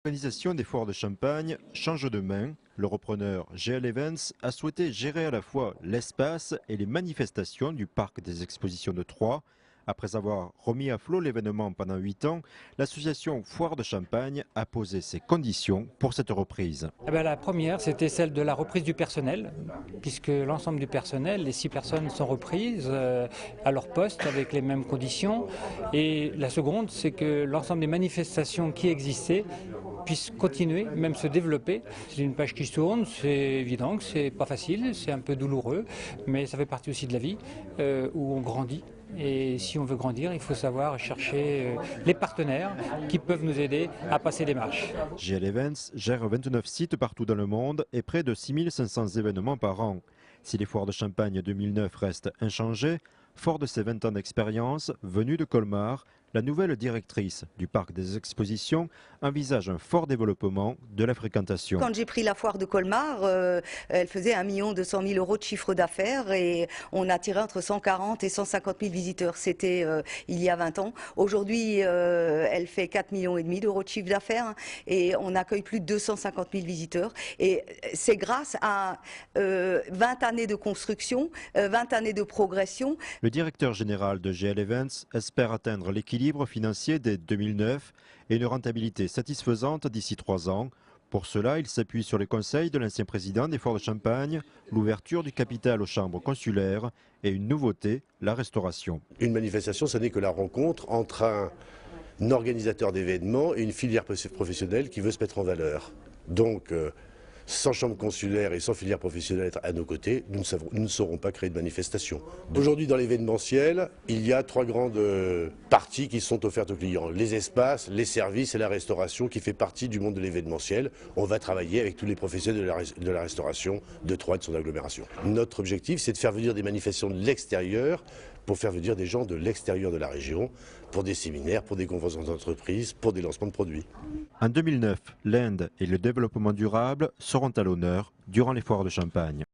L'organisation des foires de Champagne change de main. Le repreneur GL Events a souhaité gérer à la fois l'espace et les manifestations du parc des expositions de Troyes. Après avoir remis à flot l'événement pendant 8 ans, l'association Foire de Champagne a posé ses conditions pour cette reprise. La première, c'était celle de la reprise du personnel, puisque l'ensemble du personnel, les 6 personnes sont reprises à leur poste avec les mêmes conditions. Et la seconde, c'est que l'ensemble des manifestations qui existaient puissent continuer, même se développer. C'est une page qui se tourne, c'est évident que c'est pas facile, c'est un peu douloureux, mais ça fait partie aussi de la vie où on grandit. Et si on veut grandir, il faut savoir chercher les partenaires qui peuvent nous aider à passer des marches. GL Events gère 29 sites partout dans le monde et près de 6500 événements par an. Si les foires de Champagne 2009 restent inchangées, fort de ses 20 ans d'expérience, venue de Colmar, la nouvelle directrice du parc des expositions envisage un fort développement de la fréquentation. Quand j'ai pris la foire de Colmar, elle faisait 1 200 000 € de chiffre d'affaires et on attirait entre 140 et 150 000 visiteurs. C'était il y a 20 ans. Aujourd'hui, elle fait 4,5 millions d'euros de chiffre d'affaires et on accueille plus de 250 000 visiteurs. Et c'est grâce à 20 années de construction, 20 années de progression. Le directeur général de GL Events espère atteindre l'équilibre financier dès 2009 et une rentabilité satisfaisante d'ici 3 ans. Pour cela, il s'appuie sur les conseils de l'ancien président des Foires de Champagne, l'ouverture du capital aux chambres consulaires et une nouveauté, la restauration. Une manifestation, ce n'est que la rencontre entre un organisateur d'événements et une filière professionnelle qui veut se mettre en valeur. Donc, sans chambre consulaire et sans filière professionnelle à nos côtés, nous ne saurons pas créer de manifestation. Aujourd'hui, dans l'événementiel, il y a 3 grandes parties qui sont offertes aux clients. Les espaces, les services et la restauration qui fait partie du monde de l'événementiel. On va travailler avec tous les professionnels de la restauration de Troyes et de son agglomération. Notre objectif, c'est de faire venir des manifestations de l'extérieur pour faire venir des gens de l'extérieur de la région, pour des séminaires, pour des conventions d'entreprise, pour des lancements de produits. En 2009, l'Inde et le développement durable seront à l'honneur durant les foires de Champagne.